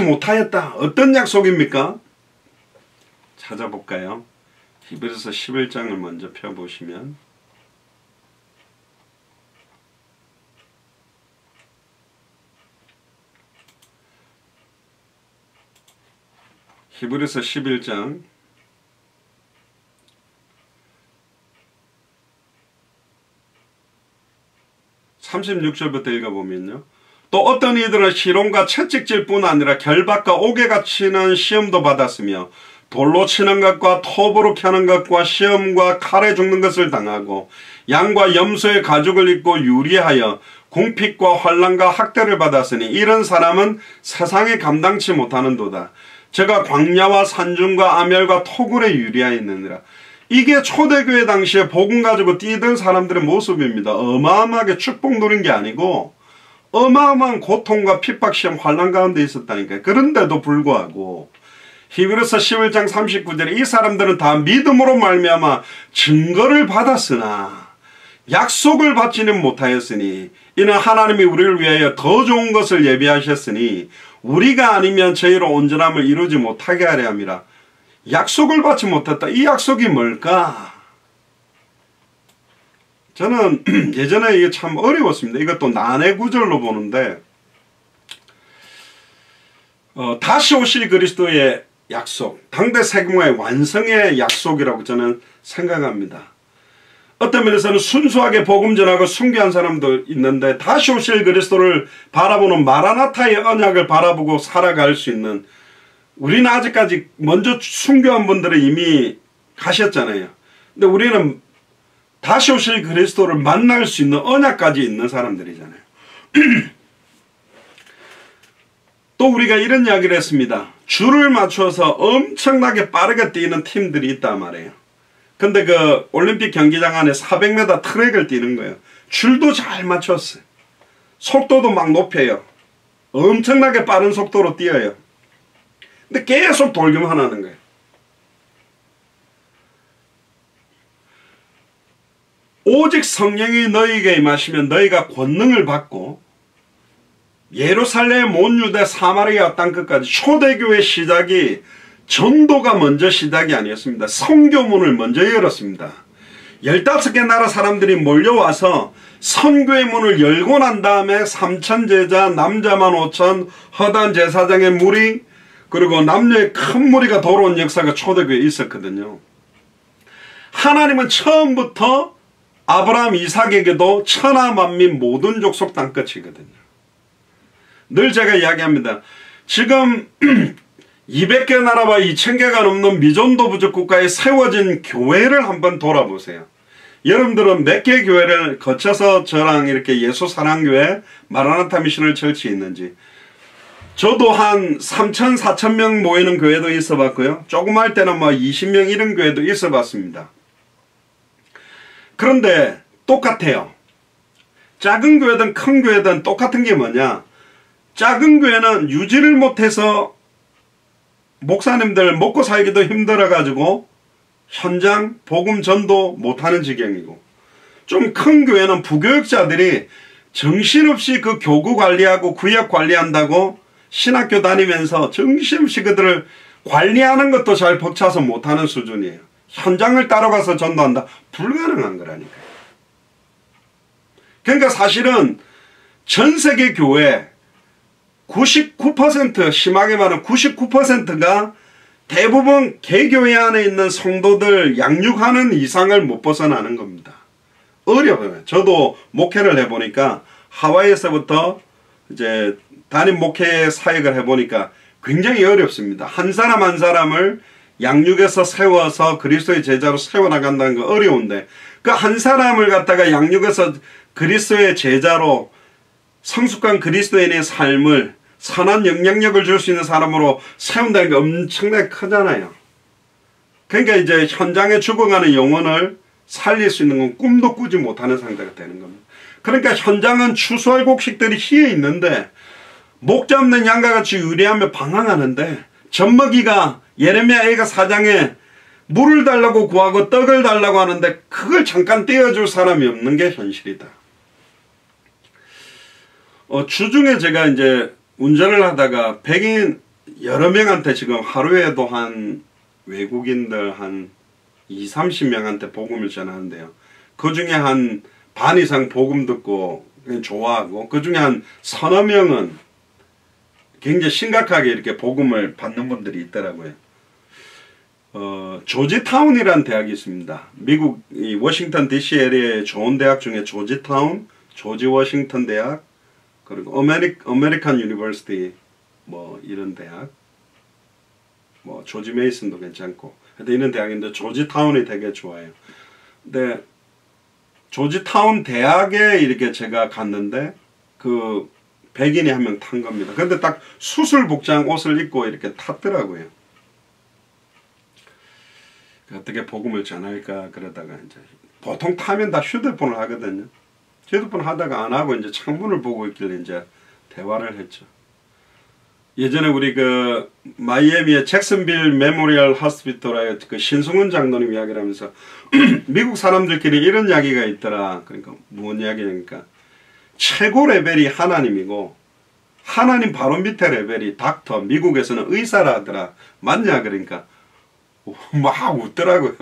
못하였다. 어떤 약속입니까? 찾아볼까요? 히브리서 11장을 먼저 펴보시면 히브리서 11장 36절부터 읽어보면요. 또 어떤 이들은 시론과 채찍질 뿐 아니라 결박과 옥에가 치는 시험도 받았으며 돌로 치는 것과 톱으로 켜는 것과 시험과 칼에 죽는 것을 당하고 양과 염소의 가죽을 입고 유리하여 궁핍과 환난과 학대를 받았으니 이런 사람은 세상에 감당치 못하는도다. 제가 광야와 산중과 아멸과 토굴에 유리하였느니라. 이게 초대교회 당시에 복음 가지고 뛰던 사람들의 모습입니다. 어마어마하게 축복 누린 게 아니고 어마어마한 고통과 핍박, 시험, 환난 가운데 있었다니까요. 그런데도 불구하고 히브리서 11장 39절에 이 사람들은 다 믿음으로 말미암아 증거를 받았으나 약속을 받지는 못하였으니 이는 하나님이 우리를 위하여 더 좋은 것을 예비하셨으니 우리가 아니면 저희로 온전함을 이루지 못하게 하려 함이라. 약속을 받지 못했다. 이 약속이 뭘까? 저는 예전에 이게 참 어려웠습니다. 이것도 난해 구절로 보는데 다시 오실 그리스도의 약속, 당대 세계의 완성의 약속이라고 저는 생각합니다. 어떤 면에서는 순수하게 복음 전하고 순교한 사람도 있는데 다시 오실 그리스도를 바라보는 마라나타의 언약을 바라보고 살아갈 수 있는, 우리는 아직까지 먼저 순교한 분들은 이미 가셨잖아요. 근데 우리는 다시 오실 그리스도를 만날 수 있는 언약까지 있는 사람들이잖아요. 또 우리가 이런 이야기를 했습니다. 줄을 맞춰서 엄청나게 빠르게 뛰는 팀들이 있단 말이에요. 근데 그 올림픽 경기장 안에 400m 트랙을 뛰는 거예요. 줄도 잘 맞췄어요. 속도도 막 높여요. 엄청나게 빠른 속도로 뛰어요. 근데 계속 돌기만 하는 거예요. 오직 성령이 너희에게 임하시면 너희가 권능을 받고 예루살렘, 온 유대, 사마리아 땅끝까지. 초대교회 시작이 전도가 먼저 시작이 아니었습니다. 선교문을 먼저 열었습니다. 15개 나라 사람들이 몰려와서 선교의 문을 열고 난 다음에 3천 제자, 남자만 5천, 허단 제사장의 무리, 그리고 남녀의 큰 무리가 돌아온 역사가 초대교회에 있었거든요. 하나님은 처음부터 아브라함, 이삭에게도 천하 만민 모든 족속 땅끝이거든요. 늘 제가 이야기합니다. 지금 200개 나라와 2000개가 넘는 미전도 부족 국가에 세워진 교회를 한번 돌아보세요. 여러분들은 몇 개의 교회를 거쳐서 저랑 이렇게 예수사랑교회, 마라나타 미션을 철치 있는지. 저도 한 3,000, 4,000명 모이는 교회도 있어 봤고요. 조그마할 때는 뭐 20명 이런 교회도 있어 봤습니다. 그런데 똑같아요. 작은 교회든 큰 교회든 똑같은 게 뭐냐? 작은 교회는 유지를 못해서 목사님들 먹고 살기도 힘들어가지고 현장 복음 전도 못하는 지경이고, 좀 큰 교회는 부교육자들이 정신없이 그 교구 관리하고 구역 관리한다고 신학교 다니면서 정신없이 그들을 관리하는 것도 잘 벅차서 못하는 수준이에요. 현장을 따라가서 전도한다? 불가능한 거라니까요. 그러니까 사실은 전 세계 교회 99%, 심하게 말하면 99%가 대부분 개교회 안에 있는 성도들 양육하는 이상을 못 벗어나는 겁니다. 어려워요. 저도 목회를 해보니까 하와이에서부터 이제 담임 목회 사역을 해보니까 굉장히 어렵습니다. 한 사람 한 사람을 양육해서 세워서 그리스도의 제자로 세워나간다는 거 어려운데, 그 한 사람을 갖다가 양육해서 그리스도의 제자로 성숙한 그리스도인의 삶을 선한 영향력을 줄 수 있는 사람으로 세운다는 게 엄청나게 크잖아요. 그러니까 이제 현장에 죽어가는 영혼을 살릴 수 있는 건 꿈도 꾸지 못하는 상태가 되는 겁니다. 그러니까 현장은 추수할 곡식들이 희에 있는데 목 잡는 양과 같이 유리하며 방황하는데, 젖먹이가 예레미야 애가 4장에 물을 달라고 구하고 떡을 달라고 하는데 그걸 잠깐 떼어줄 사람이 없는 게 현실이다. 주중에 제가 이제 운전을 하다가 백인 여러 명한테 지금 하루에도 한 외국인들 한 20-30명한테 복음을 전하는데요. 그 중에 한 반 이상 복음 듣고 좋아하고, 그 중에 한 서너 명은 굉장히 심각하게 이렇게 복음을 받는 분들이 있더라고요. 조지타운이라는 대학이 있습니다. 미국 이 워싱턴 DC 에리어의 좋은 대학 중에 조지타운, 조지 워싱턴 대학, 그리고 어메리칸 유니버시티 뭐 이런 대학, 뭐 조지 메이슨도 괜찮고, 이런 대학인데 조지타운이 되게 좋아요. 근데 조지타운 대학에 이렇게 제가 갔는데 그 백인이 한 명 탄 겁니다. 근데 딱 수술복장 옷을 입고 이렇게 탔더라고요. 어떻게 복음을 전할까 그러다가 이제 보통 타면 다 휴대폰을 하거든요. 휴대폰 하다가 안 하고 이제 창문을 보고 있길래 이제 대화를 했죠. 예전에 우리 그 마이애미의 잭슨빌 메모리얼 호스피털의 그 신승훈 장로님 이야기를 하면서 미국 사람들끼리 이런 이야기가 있더라. 그러니까 무슨 이야기냐니까 최고 레벨이 하나님이고 하나님 바로 밑에 레벨이 닥터, 미국에서는 의사라 하더라. 맞냐? 그러니까 막 웃더라고요.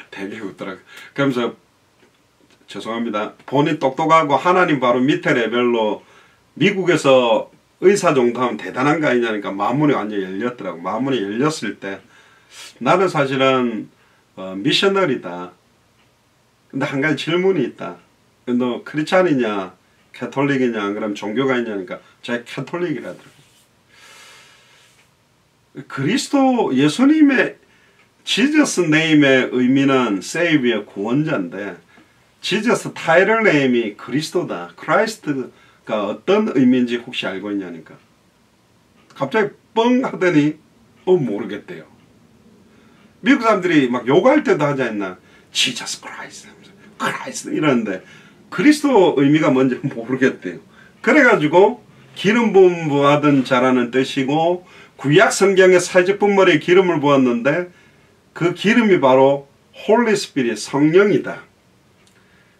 되게 웃더라고요. 그러면서 죄송합니다. 본인 똑똑하고 하나님 바로 밑에 레벨로 미국에서 의사 정도 하면 대단한 거 아니냐니까 마음문이 완전히 열렸더라고. 마음문이 열렸을 때 나는 사실은 미셔너리다. 근데 한 가지 질문이 있다. 너 크리스찬이냐 캐톨릭이냐 그럼 종교가 있냐니까 제가 캐톨릭이라더라고요. 그리스도 예수님의 지저스 네임의 의미는 세이비어 구원자인데 지저스 타이틀 네임이 그리스도다. 크라이스트가 어떤 의미인지 혹시 알고 있냐니까 갑자기 뻥 하더니 모르겠대요. 미국 사람들이 막 욕할 때도 하지 않나 지저스 크라이스트 이러는데 그리스도 의미가 뭔지 모르겠대요. 그래가지고 기름 부음 부하던 자라는 뜻이고 구약 성경에 살직분머리에 기름을 부었는데 그 기름이 바로 홀리 스피릿 성령이다.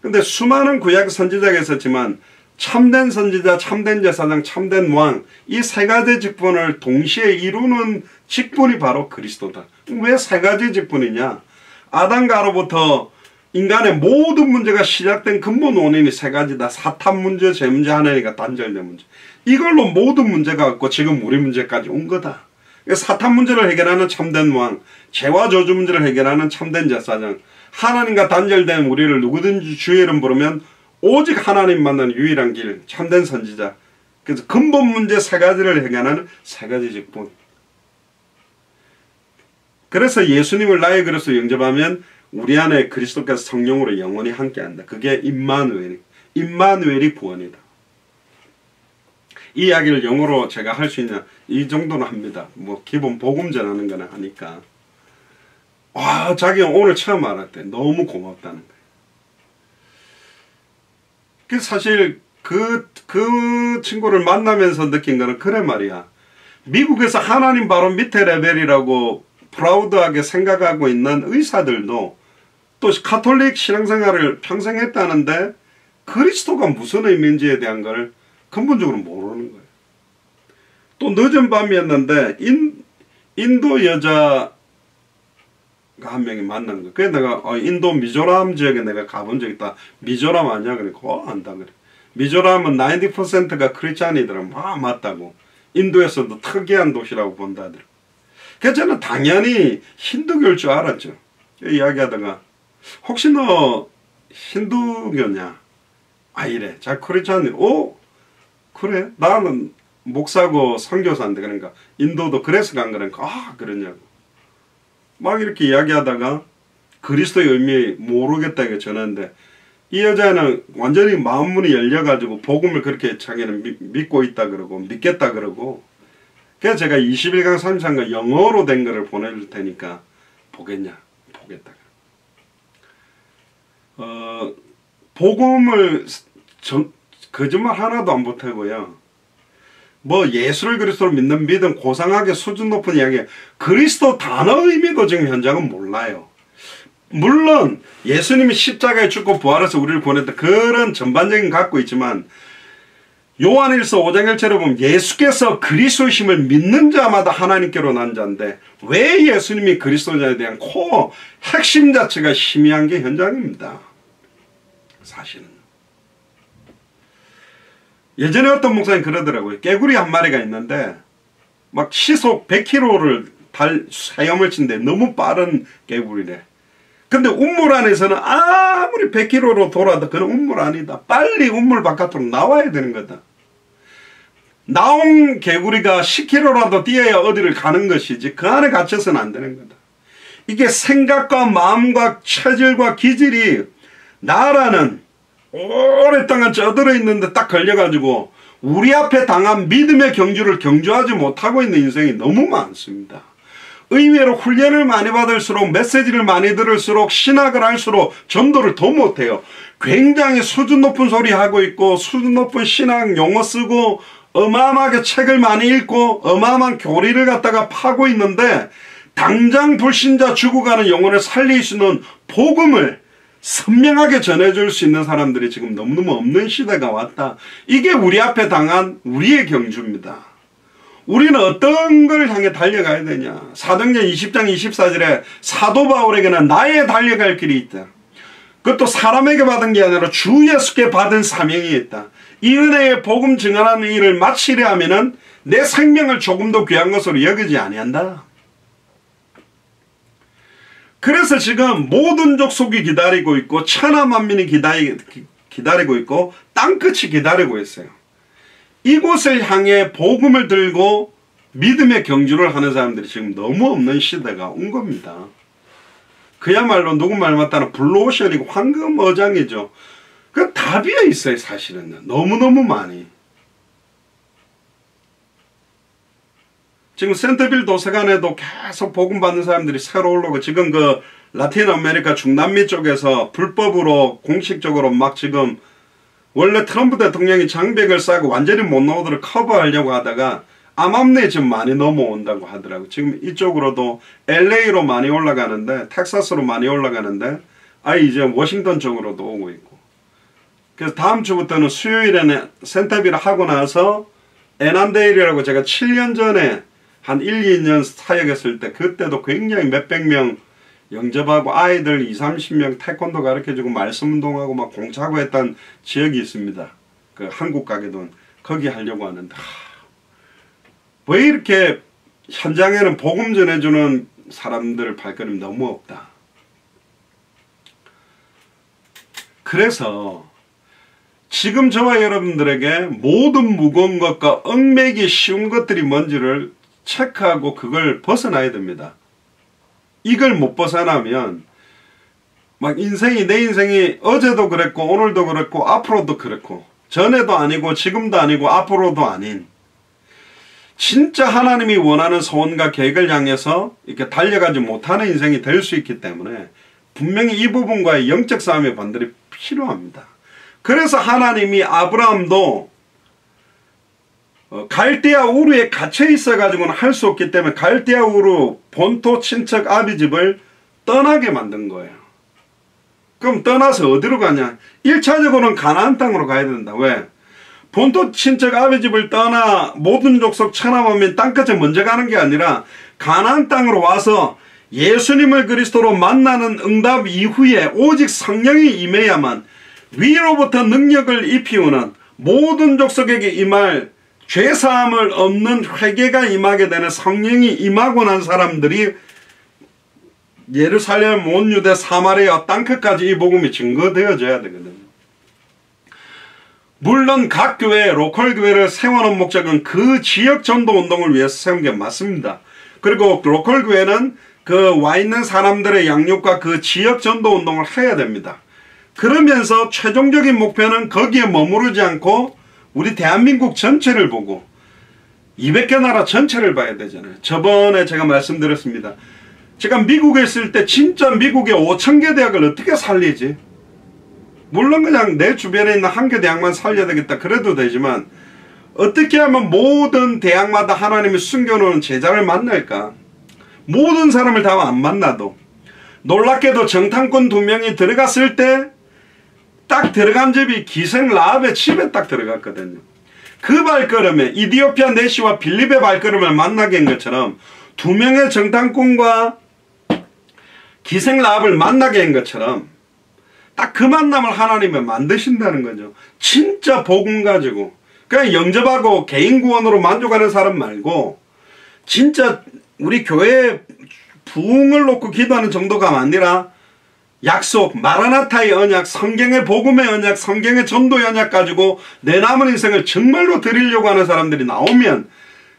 근데 수많은 구약 선지자가 있었지만 참된 선지자, 참된 제사장, 참된 왕 이 세 가지 직분을 동시에 이루는 직분이 바로 그리스도다. 왜 세 가지 직분이냐? 아담가로부터 인간의 모든 문제가 시작된 근본 원인이 세 가지다. 사탄 문제, 죄 문제, 하나님과 단절된 문제. 이걸로 모든 문제가 없고 지금 우리 문제까지 온 거다. 사탄 문제를 해결하는 참된 왕, 죄와 저주 문제를 해결하는 참된 제사장, 하나님과 단절된 우리를 누구든지 주의 이름 부르면 오직 하나님 만나는 유일한 길, 참된 선지자. 그래서 근본 문제 세 가지를 해결하는 세 가지 직분. 그래서 예수님을 나의 그릇으로 영접하면 우리 안에 그리스도께서 성령으로 영원히 함께한다. 그게 임마누엘이 구원이다. 이 이야기를 영어로 제가 할 수 있냐? 이 정도는 합니다. 뭐 기본 복음 전하는 거나 하니까. 와, 자기가 오늘 처음 알았대. 너무 고맙다는 거예요. 그 사실 그 친구를 만나면서 느낀 거는 그래 말이야. 미국에서 하나님 바로 밑에 레벨이라고 프라우드하게 생각하고 있는 의사들도 또 가톨릭 신앙생활을 평생 했다는데 그리스도가 무슨 의미인지에 대한 걸 근본적으로 모르는 거예요. 또 늦은 밤이었는데 인도 여자가 한 명이 만난 거예요. 그래서 내가 인도 미조람 지역에 내가 가본 적 있다. 미조람 아니야? 그러니까 안다 그래. 미조람은 90%가 크리스찬이더라. 맞다고. 인도에서도 특이한 도시라고 본다더라. 그래서 저는 당연히 힌두교일 줄 알았죠. 이야기하다가 혹시 너 힌두교냐? 이래. 자, 크리스찬이 그래? 나는 목사고 선교사인데 그러니까 인도도 그래서 간 거니까 그러냐고. 막 이렇게 이야기하다가 그리스도의 의미 모르겠다 이거 전하는데 이 여자는 완전히 마음문이 열려가지고 복음을 그렇게 자기는 믿고 있다 그러고 믿겠다 그러고 그래서 제가 21강 33강 영어로 된 거를 보내줄 테니까 보겠냐? 보겠다. 복음을 거짓말 하나도 안 보태고요. 뭐 예수를 그리스도로 믿는 믿음 고상하게 수준 높은 이야기 그리스도 단어 의미도 지금 현장은 몰라요. 물론 예수님이 십자가에 죽고 부활해서 우리를 구원했다 그런 전반적인 갖고 있지만 요한일서 5장 1절에 보면 예수께서 그리스도심을 믿는 자마다 하나님께로 난 자인데 왜 예수님이 그리스도자에 대한 코어 핵심 자체가 희미한 게 현장입니다. 사실은. 예전에 어떤 목사님 그러더라고요. 깨구리 한 마리가 있는데 막 시속 100km를 헤엄을 친데 너무 빠른 깨구리래. 근데 운물 안에서는 아무리 100km로 돌아도 그건 운물 아니다. 빨리 운물 바깥으로 나와야 되는 거다. 나온 개구리가 10km라도 뛰어야 어디를 가는 것이지 그 안에 갇혀서는 안 되는 거다. 이게 생각과 마음과 체질과 기질이 나라는 오랫동안 쩌들어 있는데 딱 걸려가지고 우리 앞에 당한 믿음의 경주를 경주하지 못하고 있는 인생이 너무 많습니다. 의외로 훈련을 많이 받을수록 메시지를 많이 들을수록 신학을 할수록 전도를 더 못해요. 굉장히 수준 높은 소리 하고 있고 수준 높은 신학 용어 쓰고 어마어마하게 책을 많이 읽고 어마어마한 교리를 갖다가 파고 있는데 당장 불신자 죽어가는 영혼을 살릴 수 있는 복음을 선명하게 전해줄 수 있는 사람들이 지금 너무너무 없는 시대가 왔다. 이게 우리 앞에 당한 우리의 경주입니다. 우리는 어떤 걸 향해 달려가야 되냐. 사도행전 20장 24절에 사도 바울에게는 나의 달려갈 길이 있다. 그것도 사람에게 받은 게 아니라 주 예수께 받은 사명이 있다. 이 은혜의 복음 증언하는 일을 마치려 하면은 내 생명을 조금도 귀한 것으로 여기지 아니한다. 그래서 지금 모든 족속이 기다리고 있고 천하만민이 기다리고 있고 땅끝이 기다리고 있어요. 이곳을 향해 복음을 들고 믿음의 경주를 하는 사람들이 지금 너무 없는 시대가 온 겁니다. 그야말로 누구 말 맞다나 블루오션이고 황금어장이죠. 그 다 비어 있어요. 사실은 너무너무 많이. 지금 센터빌 도서관에도 계속 복음 받는 사람들이 새로 올라오고 지금 그 라틴 아메리카 중남미 쪽에서 불법으로 공식적으로 막 지금 원래 트럼프 대통령이 장벽을 쌓고 완전히 못 나오도록 커버하려고 하다가 암암리에 지금 많이 넘어온다고 하더라고요. 지금 이쪽으로도 LA로 많이 올라가는데 텍사스로 많이 올라가는데 아예 이제 워싱턴 쪽으로도 오고 있고. 그래서 다음 주부터는 수요일에는 센터빌을 하고 나서 애난데일이라고 제가 7년 전에 한 1, 2년 사역했을 때 그때도 굉장히 몇백 명 영접하고 아이들 20, 30명 태권도 가르쳐주고 말씀운동하고 막 공차고 했던 지역이 있습니다. 그 한국 가게돈 거기 하려고 하는데 왜 이렇게 현장에는 복음 전해주는 사람들 발걸음이 너무 없다. 그래서 지금 저와 여러분들에게 모든 무거운 것과 얽매기 쉬운 것들이 뭔지를 체크하고 그걸 벗어나야 됩니다. 이걸 못 벗어나면 막 내 인생이 어제도 그랬고 오늘도 그랬고 앞으로도 그랬고 전에도 아니고 지금도 아니고 앞으로도 아닌 진짜 하나님이 원하는 소원과 계획을 향해서 이렇게 달려가지 못하는 인생이 될 수 있기 때문에 분명히 이 부분과의 영적 싸움이 반드시 필요합니다. 그래서 하나님이 아브라함도 갈대아 우르에 갇혀 있어 가지고는 할 수 없기 때문에 갈대아 우르 본토 친척 아비 집을 떠나게 만든 거예요. 그럼 떠나서 어디로 가냐? 1차적으로는 가나안 땅으로 가야 된다. 왜? 본토 친척 아비 집을 떠나 모든 족속 천하만민 땅끝에 먼저 가는 게 아니라 가나안 땅으로 와서 예수님을 그리스도로 만나는 응답 이후에 오직 성령이 임해야만 위로부터 능력을 입히우는 모든 족속에게 임할 죄사함을 없는 회개가 임하게 되는 성령이 임하고 난 사람들이 예루살렘 온 유대 사마리아 땅끝까지 이 복음이 증거되어져야 되거든요. 물론 각 교회 로컬 교회를 세우는 목적은 그 지역 전도 운동을 위해서 세운 게 맞습니다. 그리고 로컬 교회는 그 와 있는 사람들의 양육과 그 지역 전도 운동을 해야 됩니다. 그러면서 최종적인 목표는 거기에 머무르지 않고 우리 대한민국 전체를 보고 200개 나라 전체를 봐야 되잖아요. 저번에 제가 말씀드렸습니다. 제가 미국에 있을 때 진짜 미국의 5,000개 대학을 어떻게 살리지? 물론 그냥 내 주변에 있는 한 개 대학만 살려야 되겠다 그래도 되지만 어떻게 하면 모든 대학마다 하나님이 숨겨놓은 제자를 만날까? 모든 사람을 다 안 만나도 놀랍게도 정탐꾼 2명이 들어갔을 때 딱 들어간 집이 기생 라합의 집에 딱 들어갔거든요. 그 발걸음에 이디오피아 내시와 빌립의 발걸음을 만나게 한 것처럼 두 명의 정탐꾼과 기생 라합을 만나게 한 것처럼 딱 그 만남을 하나님이 만드신다는 거죠. 진짜 복음 가지고 그냥 영접하고 개인 구원으로 만족하는 사람 말고 진짜 우리 교회에 부흥을 놓고 기도하는 정도가 아니라 약속, 마라나타의 언약, 성경의 복음의 언약, 성경의 전도의 언약 가지고 내 남은 인생을 정말로 드리려고 하는 사람들이 나오면,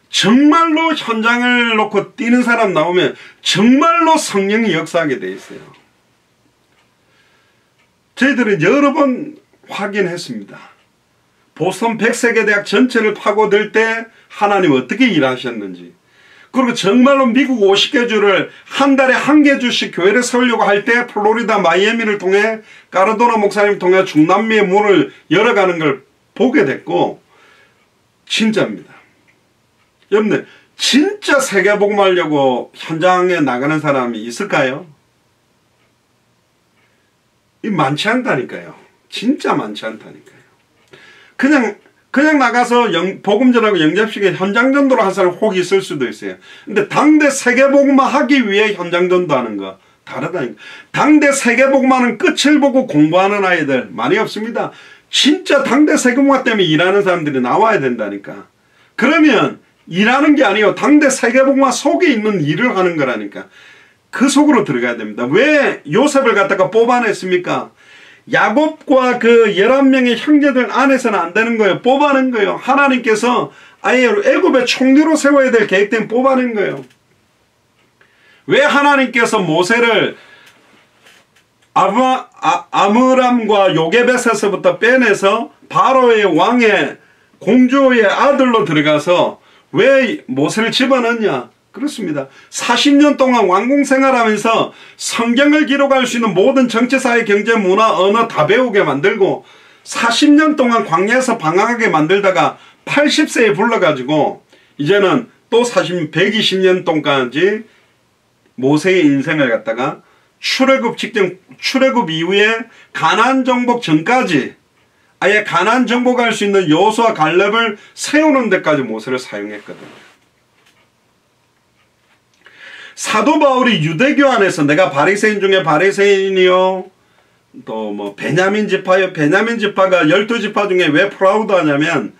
정말로 현장을 놓고 뛰는 사람 나오면 정말로 성령이 역사하게 돼 있어요. 저희들은 여러 번 확인했습니다. 보스턴 백세계대학 전체를 파고들 때 하나님 어떻게 일하셨는지, 그리고 정말로 미국 50개 주를 한 달에 1개 주씩 교회를 세우려고 할 때 플로리다 마이애미를 통해 까르도나 목사님을 통해 중남미의 문을 열어가는 걸 보게 됐고, 진짜입니다. 여러분들 진짜 세계복음 하려고 현장에 나가는 사람이 있을까요? 이 많지 않다니까요. 진짜 많지 않다니까요. 그냥 나가서 복음 전하고 영접식에 현장 전도를 한 사람 혹 있을 수도 있어요. 근데 당대 세계복음화 하기 위해 현장 전도하는 거 다르다니까. 당대 세계복음화는 끝을 보고 공부하는 아이들 많이 없습니다. 진짜 당대 세계복음화 때문에 일하는 사람들이 나와야 된다니까. 그러면 일하는 게 아니에요. 당대 세계복음화 속에 있는 일을 하는 거라니까. 그 속으로 들어가야 됩니다. 왜 요셉을 갖다가 뽑아냈습니까? 야곱과 그 11명의 형제들 안에서는 안 되는 거예요. 뽑아낸 거예요. 하나님께서 아예 애굽의 총리로 세워야 될 계획 때문에 뽑아낸 거예요. 왜 하나님께서 모세를 아므람과 요게벳에서부터 빼내서 바로의 왕의 공주의 아들로 들어가서 왜 모세를 집어넣냐? 그렇습니다. 40년 동안 왕궁 생활하면서 성경을 기록할 수 있는 모든 정치, 사회, 경제, 문화, 언어 다 배우게 만들고 40년 동안 광야에서 방황하게 만들다가 80세에 불러가지고 이제는 또 120년 동안까지 모세의 인생을 갖다가 출애굽 직전, 출애굽 이후에 가나안 정복 전까지 아예 가나안 정복할 수 있는 여호수아 갈렙을 세우는 데까지 모세를 사용했거든요. 사도 바울이 유대교 안에서 내가 바리새인 중에 바리새인이요, 또 뭐 베냐민 지파요, 베냐민 지파가 12지파 중에 왜 프라우드하냐면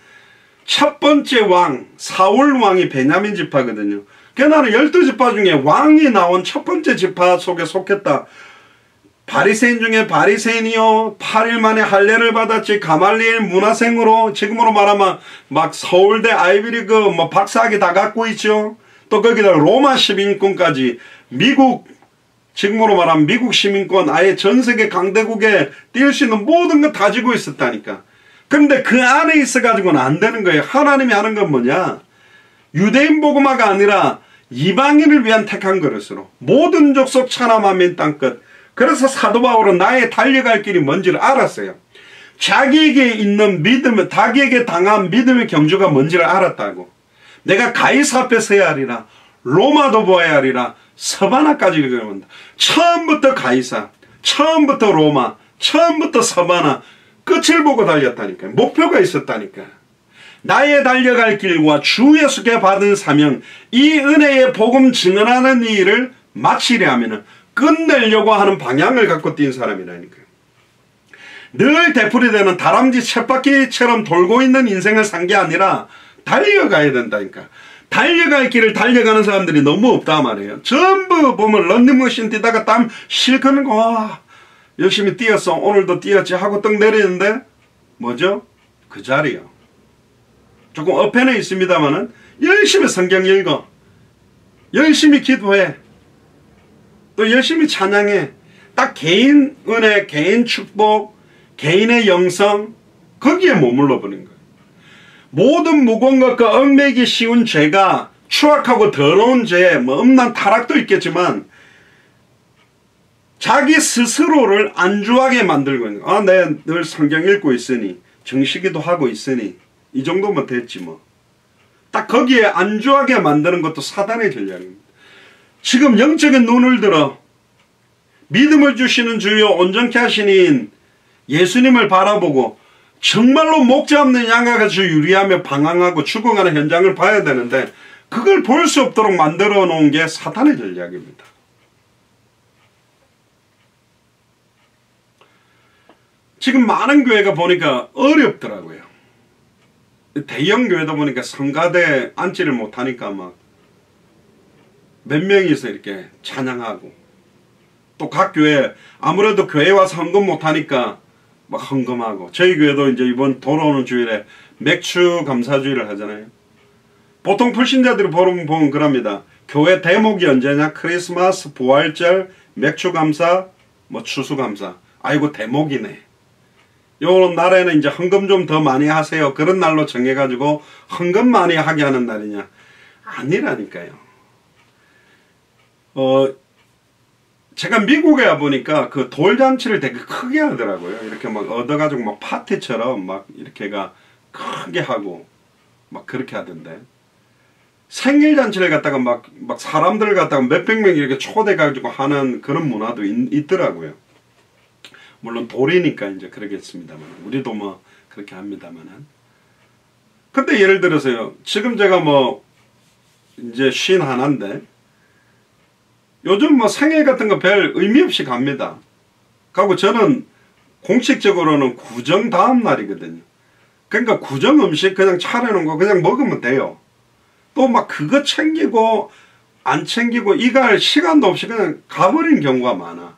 첫 번째 왕 사울 왕이 베냐민 지파거든요. 그래서 나는 12지파 중에 왕이 나온 첫 번째 지파 속에 속했다. 바리새인 중에 바리새인이요, 8일 만에 할례를 받았지, 가말리엘 문화생으로 지금으로 말하면 막 서울대 아이비리그 뭐 박사학위 다 갖고 있죠. 또 거기다 로마 시민권까지, 미국, 지금으로 말하면 미국 시민권, 아예 전세계 강대국에 뛸 수 있는 모든 거 다 지고 있었다니까. 그런데 그 안에 있어가지고는 안 되는 거예요. 하나님이 하는 건 뭐냐? 유대인 복음화가 아니라 이방인을 위한 택한 그릇으로 모든 족속 천하만민 땅끝. 그래서 사도 바울은 나의 달려갈 길이 뭔지를 알았어요. 자기에게 있는 믿음, 자기에게 당한 믿음의 경주가 뭔지를 알았다고. 내가 가이사 앞에 서야 하리라, 로마도 보아야 하리라, 서바나까지 읽어본다. 처음부터 가이사, 처음부터 로마, 처음부터 서바나, 끝을 보고 달렸다니까요. 목표가 있었다니까. 나의 달려갈 길과 주 예수께 받은 사명, 이 은혜의 복음 증언하는 이 일을 마치려 하면 끝내려고 하는 방향을 갖고 뛴 사람이라니까요. 늘 되풀이되는 다람쥐 쳇바퀴처럼 돌고 있는 인생을 산 게 아니라 달려가야 된다니까. 달려갈 길을 달려가는 사람들이 너무 없다 말이에요. 전부 보면 런닝머신 뛰다가 땀 실컷 흘리고 와 열심히 뛰었어, 오늘도 뛰었지 하고 떡 내리는데 뭐죠? 그 자리요. 조금 어폐는 있습니다만은 열심히 성경 읽어, 열심히 기도해, 또 열심히 찬양해. 딱 개인 은혜, 개인 축복, 개인의 영성, 거기에 머물러 버린 거예요. 모든 무거운 것과 얽매이기 쉬운 죄가, 추악하고 더러운 죄, 뭐 음란 타락도 있겠지만 자기 스스로를 안주하게 만들고 있는 거예요. 아, 내가 늘 성경 읽고 있으니, 정식기도 하고 있으니 이 정도면 됐지 뭐. 딱 거기에 안주하게 만드는 것도 사단의 전략입니다. 지금 영적인 눈을 들어 믿음을 주시는 주여 온전케 하시는 예수님을 바라보고 정말로 목 잡는 양과 같이 유리하며 방황하고 죽어가는 현장을 봐야 되는데 그걸 볼 수 없도록 만들어 놓은 게 사탄의 전략입니다. 지금 많은 교회가 보니까 어렵더라고요. 대형 교회도 보니까 성가대 앉지를 못하니까 막 몇 명이서 이렇게 찬양하고, 또 각 교회 아무래도 교회 와서 헌금 못하니까 막 헌금하고, 저희 교회도 이제 이번 돌아오는 주일에 맥주 감사주일을 하잖아요. 보통 불신자들이 보면 그럽니다. 교회 대목이 언제냐? 크리스마스, 부활절, 맥주 감사, 뭐 추수 감사. 아이고 대목이네. 요 날에는 이제 헌금 좀 더 많이 하세요. 그런 날로 정해가지고 헌금 많이 하게 하는 날이냐? 아니라니까요. 제가 미국에 와보니까 그 돌잔치를 되게 크게 하더라고요. 이렇게 막 얻어가지고 막 파티처럼 막 이렇게가 크게 하고 막 그렇게 하던데. 생일잔치를 갖다가 막 사람들을 갖다가 몇백 명 이렇게 초대가지고 하는 그런 문화도 있더라고요. 물론 돌이니까 이제 그러겠습니다만, 우리도 뭐 그렇게 합니다만은. 근데 예를 들어서요, 지금 제가 뭐 이제 51인데 요즘 뭐 생일 같은 거 별 의미 없이 갑니다. 그리고 저는 공식적으로는 구정 다음 날이거든요. 그러니까 구정 음식 그냥 차려놓은 거 그냥 먹으면 돼요. 또 막 그거 챙기고 안 챙기고 이갈 시간도 없이 그냥 가버리는 경우가 많아.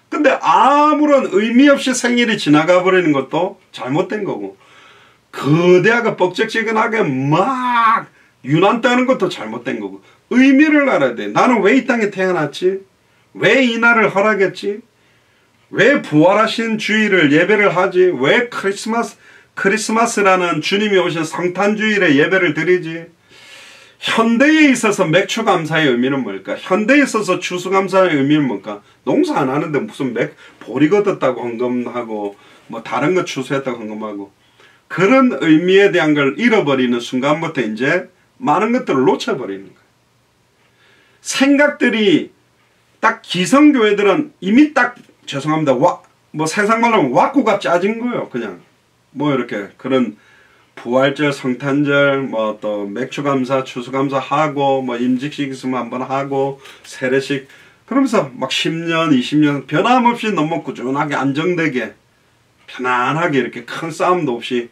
근데 아무런 의미 없이 생일이 지나가 버리는 것도 잘못된 거고, 거대하게 뻑적지근하게 막 유난 떠는 것도 잘못된 거고, 의미를 알아야 돼. 나는 왜 이 땅에 태어났지? 왜 이 날을 허락했지? 왜 부활하신 주일을 예배를 하지? 왜 크리스마스라는 주님이 오신 성탄주일에 예배를 드리지? 현대에 있어서 맥주 감사의 의미는 뭘까? 현대에 있어서 추수 감사의 의미는 뭘까? 농사 안 하는데 무슨 보리 걷었다고 헌금하고 뭐 다른 거 추수했다고 헌금하고, 그런 의미에 대한 걸 잃어버리는 순간부터 이제 많은 것들을 놓쳐버리는 거예요. 생각들이 딱 기성교회들은 이미 딱 죄송합니다. 뭐 세상 말로 하면 왁구가 짜진 거예요. 그냥 뭐 이렇게 그런 부활절, 성탄절, 뭐 또 맥주감사, 추수감사하고 뭐 임직식 있으면 한번 하고 세례식, 그러면서 막 10년, 20년 변함없이 너무 꾸준하게 안정되게 편안하게 이렇게 큰 싸움도 없이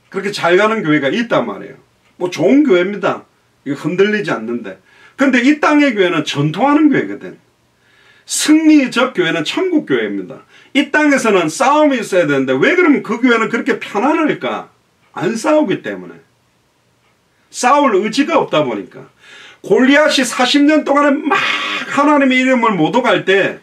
그렇게 잘 가는 교회가 있단 말이에요. 뭐 좋은 교회입니다. 이거 흔들리지 않는데. 근데 이 땅의 교회는 전통하는 교회거든. 승리적 교회는 천국 교회입니다. 이 땅에서는 싸움이 있어야 되는데 왜 그러면 그 교회는 그렇게 편안할까? 안 싸우기 때문에. 싸울 의지가 없다 보니까. 골리앗이 40년 동안에 막 하나님의 이름을 못 오갈 때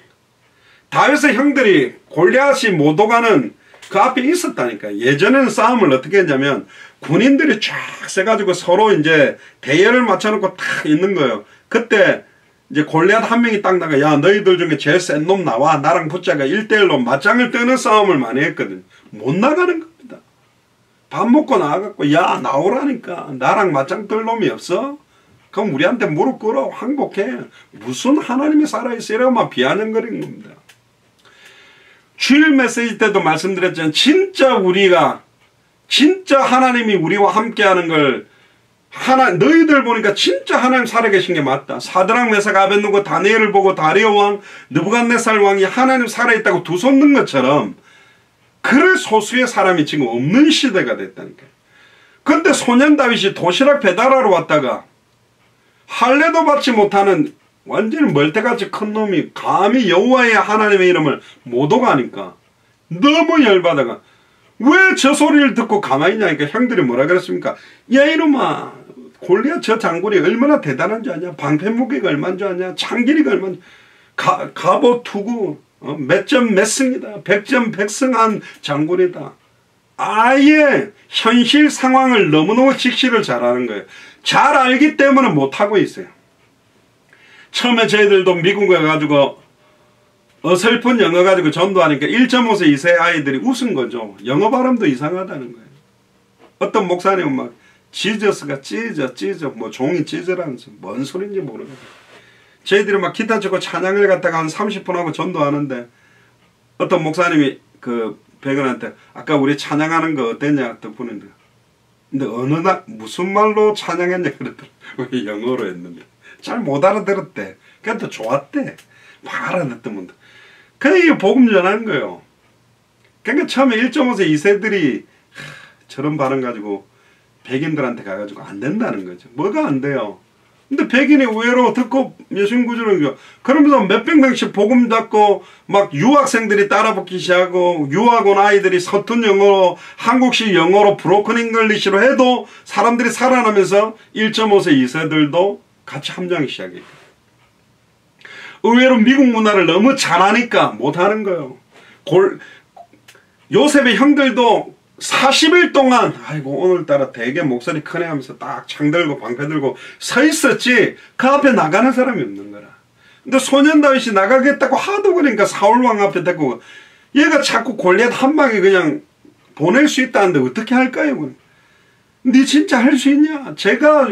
다윗의 형들이 골리앗이 못 오가는 그 앞에 있었다니까. 예전에는 싸움을 어떻게 했냐면 군인들이 쫙 세가지고 서로 이제 대열을 맞춰놓고 탁 있는 거예요. 그때 이제 골리앗 한 명이 딱 나가, 야 너희들 중에 제일 센 놈 나와, 나랑 붙자가 1대1로 맞짱을 뜨는 싸움을 많이 했거든. 못 나가는 겁니다. 밥 먹고 나가갖고 야 나오라니까, 나랑 맞짱 뜰 놈이 없어? 그럼 우리한테 무릎 꿇어, 항복해. 무슨 하나님이 살아있으라고만 비아냥거리는 겁니다. 주일 메시지 때도 말씀드렸지만 진짜 우리가 진짜 하나님이 우리와 함께하는 걸 너희들 보니까 진짜 하나님 살아계신 게 맞다. 사드락 메삭 아벳느고 다니엘을 보고 다리오 왕 느부갓네살 왕이 하나님 살아있다고 두 손 든 것처럼 그럴 소수의 사람이 지금 없는 시대가 됐다니까요. 근데 소년 다윗이 도시락 배달하러 왔다가 할례도 받지 못하는 완전히 멀때같이 큰 놈이 감히 여호와의 하나님의 이름을 못 오가니까 너무 열받아가 왜 저 소리를 듣고 가만히 있냐니까 형들이 뭐라 그랬습니까? 야 이놈아, 골리앗 저 장군이 얼마나 대단한 줄 아냐? 방패 무게가 얼마인 줄 아냐? 장길이가 얼마인 줄 아냐? 갑오 투구 몇 점 몇 승이다. 100점 100승한 장군이다. 아예 현실 상황을 너무너무 직시를 잘하는 거예요. 잘 알기 때문에 못하고 있어요. 처음에 저희들도 미국에 가가지고 어설픈 영어 가지고 전도하니까 1.5세 2세 아이들이 웃은 거죠. 영어 발음도 이상하다는 거예요. 어떤 목사님은 막 지저스가 찢어 뭐 종이 찢으라면서 뭔 소린지 모르겠어요. 저희들이 막 기타 치고 찬양을 갖다가 한 30분 하고 전도하는데 어떤 목사님이 그 백은한테 아까 우리 찬양하는 거 어땠냐 덕분인데. 근데 무슨 말로 찬양했냐 그랬더니 왜 영어로 했는데 잘 못 알아들었대. 그래도 좋았대. 막 알아듣던 그래 이게 복음 전하는 거예요. 그러니까 처음에 1.5세 2세들이 저런 발언 가지고 백인들한테 가가지고 안 된다는 거죠. 뭐가 안 돼요? 근데 백인이 의외로 듣고 예수님 구주는 거 그러면서 몇백 명씩 복음 잡고 막 유학생들이 따라붙기 시작하고 유학원 아이들이 서툰 영어로 한국식 영어로 브로큰 잉글리시로 해도 사람들이 살아나면서 1.5세 2세들도 같이 함장하기 시작해요. 의외로 미국 문화를 너무 잘하니까 못하는 거예요. 요셉의 형들도 40일 동안 아이고 오늘따라 되게 목소리 크네 하면서 딱 창 들고 방패 들고 서 있었지 그 앞에 나가는 사람이 없는 거라. 근데 소년 다윗이 나가겠다고 하도 그러니까 사울왕 앞에 데리고 얘가 자꾸 골리앗 한 방에 그냥 보낼 수 있다는데 어떻게 할까요? 니 진짜 할 수 있냐? 제가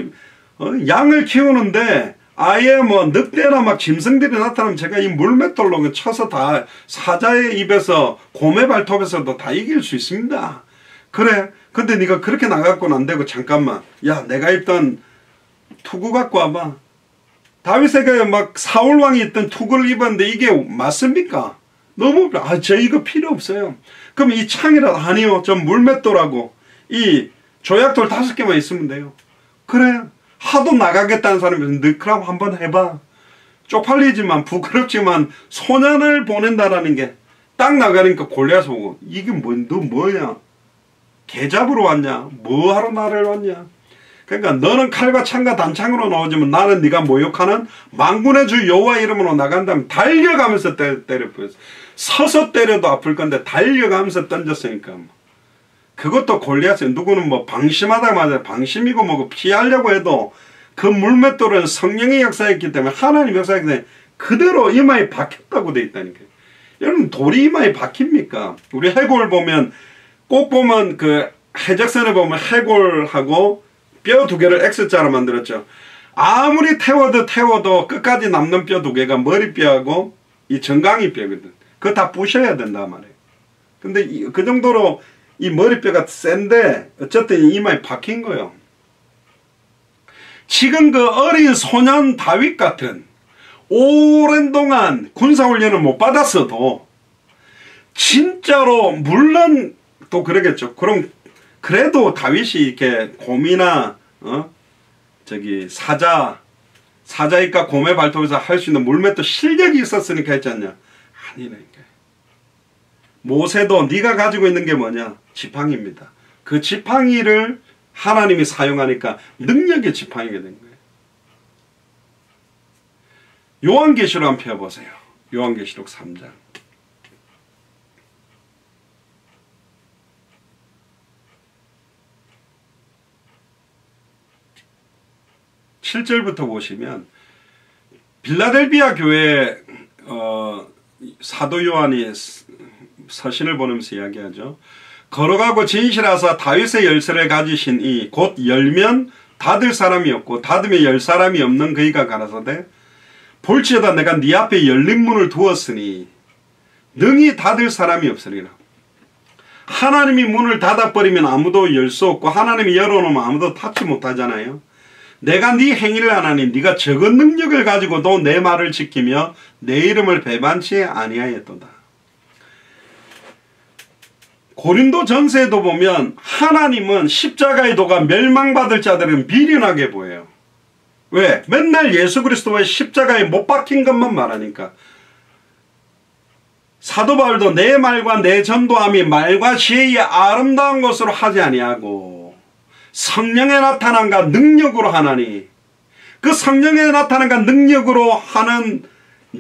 양을 키우는데 아예 뭐 늑대나 막 짐승들이 나타나면 제가 이 물맷돌로 쳐서 다 사자의 입에서 곰의 발톱에서도 다 이길 수 있습니다. 그래 근데 네가 그렇게 나갔고는 안 되고 잠깐만 야 내가 입던 투구 갖고 와봐. 다윗에게 막 사울왕이 입던 투구를 입었는데 이게 맞습니까? 너무 저 이거 필요 없어요. 그럼 이 창이라도 아니요 전 물맷돌하고 이 조약돌 5개만 있으면 돼요. 그래 하도 나가겠다는 사람이 너그럼 한번 해봐. 쪽팔리지만 부끄럽지만 소년을 보낸다라는 게 딱 나가니까 골리앗 보고 이게 너 뭐냐? 개 잡으러 왔냐? 뭐 하러 나를 왔냐? 그러니까 너는 칼과 창과 단창으로 나오지만 나는 네가 모욕하는 만군의 주 여호와 이름으로 나간다면 달려가면서 때려 부었어. 서서 때려도 아플 건데 달려가면서 던졌으니까 그것도 골리앗이 누구는 뭐 방심하다마자 방심이고 뭐고 피하려고 해도 그 물맷돌은 성령의 역사였기 때문에 하나님 역사였기 때문에 그대로 이마에 박혔다고 돼 있다니까요. 여러분 돌이 이마에 박힙니까? 우리 해골 보면 꼭 보면 그 해적선에 보면 해골하고 뼈 2개를 X자로 만들었죠. 아무리 태워도 끝까지 남는 뼈 2개가 머리뼈하고 이 정강이 뼈거든. 그거 다 부셔야 된단 말이에요. 근데 그 정도로 이 머리뼈가 센데 어쨌든 이마에 박힌 거예요. 지금 그 어린 소년 다윗 같은 오랜 동안 군사훈련을 못 받았어도 진짜로 물론 또 그러겠죠. 그럼 그래도 다윗이 이렇게 곰이나 사자이까 곰의 발톱에서 할 수 있는 물맷도 실력이 있었으니까 했지 않냐? 아니라니까. 모세도 네가 가지고 있는 게 뭐냐? 지팡이입니다. 그 지팡이를 하나님이 사용하니까 능력의 지팡이가 된 거예요. 요한계시록 한번 펴보세요. 요한계시록 3장. 7절부터 보시면 빌라델비아 교회 사도 요한이 서신을 보내면서 이야기하죠. 걸어가고 진실하사 다윗의 열쇠를 가지신 이 곧 열면 닫을 사람이 없고 닫으면 열 사람이 없는 그이가 가라사대 볼지어다 내가 네 앞에 열린 문을 두었으니 능히 닫을 사람이 없으리라. 하나님이 문을 닫아버리면 아무도 열 수 없고 하나님이 열어놓으면 아무도 닫지 못하잖아요. 내가 네 행위를 안 하니 네가 적은 능력을 가지고도 내 말을 지키며 내 이름을 배반치 아니하였도다. 고린도 전서에도 보면 하나님은 십자가의 도가 멸망받을 자들은 미련하게 보여요. 왜? 맨날 예수 그리스도의 십자가에 못 박힌 것만 말하니까. 사도 바울도 내 말과 내 전도함이 말과 지혜의 아름다운 것으로 하지 아니하고 성령에 나타난가 능력으로 하나니 그 성령에 나타난가 능력으로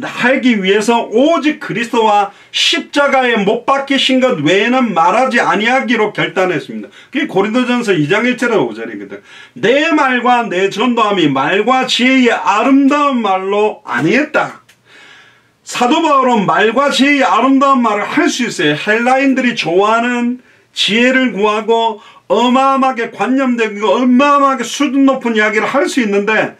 하기 위해서 오직 그리스도와 십자가에 못 박히신 것 외에는 말하지 아니하기로 결단했습니다. 그게 고린도전서 2장 1절에서 5절이거든. 내 말과 내 전도함이 말과 지혜의 아름다운 말로 아니었다. 사도 바울은 말과 지혜의 아름다운 말을 할 수 있어요. 헬라인들이 좋아하는 지혜를 구하고 어마어마하게 관념되고 어마어마하게 수준 높은 이야기를 할 수 있는데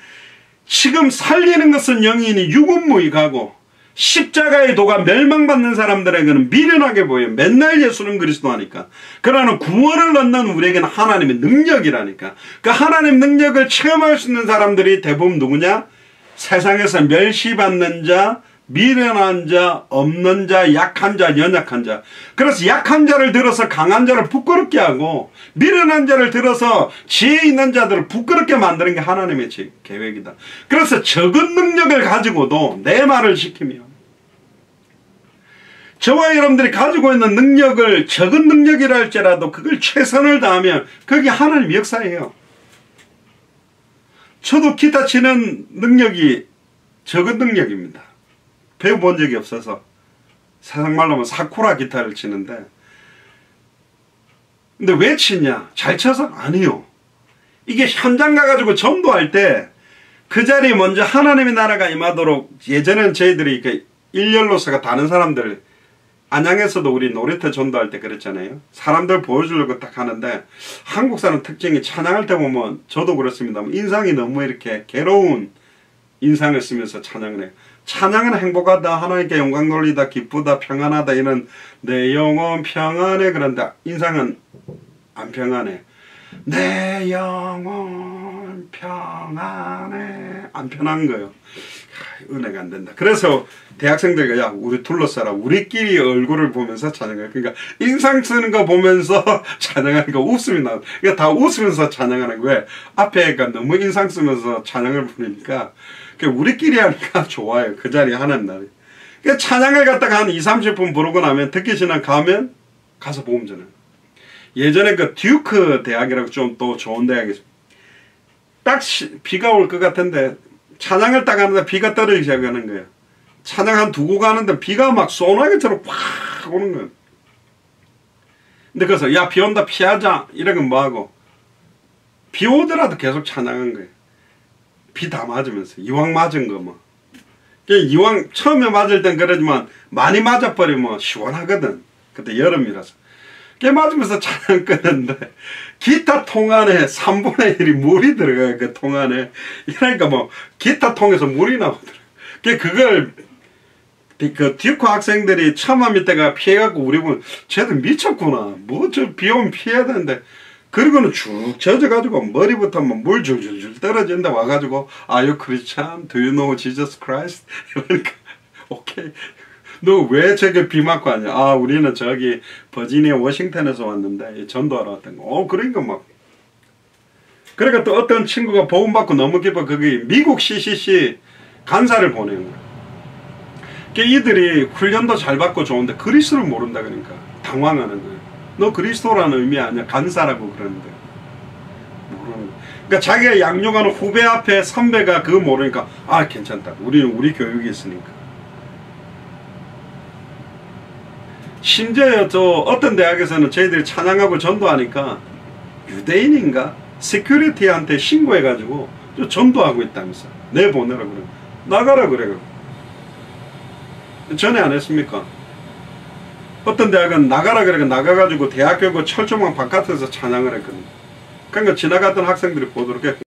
지금 살리는 것은 영이니 육은 무익하고 십자가의 도가 멸망받는 사람들에게는 미련하게 보여요. 맨날 예수는 그리스도 하니까. 그러나 구원을 얻는 우리에게는 하나님의 능력이라니까. 그 하나님 능력을 체험할 수 있는 사람들이 대부분 누구냐? 세상에서 멸시받는 자, 미련한 자, 없는 자, 약한 자, 연약한 자. 그래서 약한 자를 들어서 강한 자를 부끄럽게 하고 미련한 자를 들어서 지혜 있는 자들을 부끄럽게 만드는 게 하나님의 계획이다. 그래서 적은 능력을 가지고도 내 말을 지키며 저와 여러분들이 가지고 있는 능력을 적은 능력이라 할지라도 그걸 최선을 다하면 그게 하나님의 역사예요. 저도 기타 치는 능력이 적은 능력입니다. 배워본 적이 없어서 세상 말로 하면 사쿠라 기타를 치는데, 근데 왜 치냐? 잘 쳐서? 아니요. 이게 현장 가가지고 전도할 때 그 자리에 먼저 하나님의 나라가 임하도록, 예전에는 저희들이 이렇게 일렬로서가 다른 사람들, 안양에서도 우리 놀이터 전도할 때 그랬잖아요. 사람들 보여주려고 딱 하는데 한국 사람 특징이 찬양할 때 보면 저도 그렇습니다만 인상이 너무 이렇게 괴로운 인상을 쓰면서 찬양을 해요. 찬양은 행복하다, 하나님께 영광 돌리다, 기쁘다, 평안하다, 이런 내 영혼 평안해. 그런데 인상은 안 평안해. 내 영혼 평안해. 안 편한 거예요. 은혜가 안 된다. 그래서 대학생들과 야 우리 둘러싸라, 우리끼리 얼굴을 보면서 찬양해. 그러니까 인상 쓰는 거 보면서 찬양하니까 웃음이 나와. 그러니까 다 웃으면서 찬양하는 거예요. 왜? 앞에가 너무 인상 쓰면서 찬양을 부르니까 우리끼리 하니까 좋아요. 그 자리에 하나님 나라에. 그러니까 찬양을 갖다가 한 20-30분 부르고 나면 듣기 싫으면 가면 가서 보면 되잖아요. 예전에 그 듀크 대학이라고 좀 또 좋은 대학이 있어요. 딱 비가 올 것 같은데 찬양을 딱 하는데 비가 떨어지기 시작하는 거예요. 찬양 한 두고 가는데 비가 막 소나기처럼 팍 오는 거예요. 근데 그래서 야 비 온다 피하자 이러면 뭐하고, 비 오더라도 계속 찬양한 거예요. 비 다 맞으면서 이왕 맞은 거 뭐. 이왕 처음에 맞을 땐 그러지만 많이 맞아버리면 시원하거든. 그때 여름이라서. 깨 맞으면서 찬양 끄는데 기타 통 안에 3분의 1이 물이 들어가요. 그 통 안에. 이러니까 뭐 기타 통에서 물이 나오더라고요. 그걸 그 듀크 학생들이 처음 한 밑에가 피해갖고 우리 보면 쟤들 미쳤구나. 뭐 저 비 오면 피해야 되는데, 그리고는 쭉 젖어가지고 머리부터 물 줄줄줄 떨어지는데 와가지고 Are you Christian? Do you know Jesus Christ? 이러니까 오케이. 너 왜 저게 비 맞고 하냐? 아 우리는 저기 버지니아 워싱턴에서 왔는데 전도하러 왔던 거. 그러니까 막. 그러니까 또 어떤 친구가 복음받고 너무 기뻐 거기 미국 CCC 간사를 보내는 거야. 이들이 훈련도 잘 받고 좋은데 그리스도를 모른다. 그러니까 당황하는 거예요. 너 그리스도라는 의미 아니야? 간사라고 그러는데 모르는 거야. 그러니까 자기가 양육하는 후배 앞에 선배가 그거 모르니까 아 괜찮다. 우리는 우리 교육이 있으니까. 심지어 저 어떤 대학에서는 저희들이 찬양하고 전도하니까 유대인인가? 세큐리티한테 신고해가지고 저 전도하고 있다면서 내보내라고 그래. 나가라 그래가지고. 전에 안 했습니까? 어떤 대학은 나가라 그래가 나가가지고 대학교 그 철조망 바깥에서 찬양을 했거든요. 그러니까 지나가던 학생들이 보도록 해.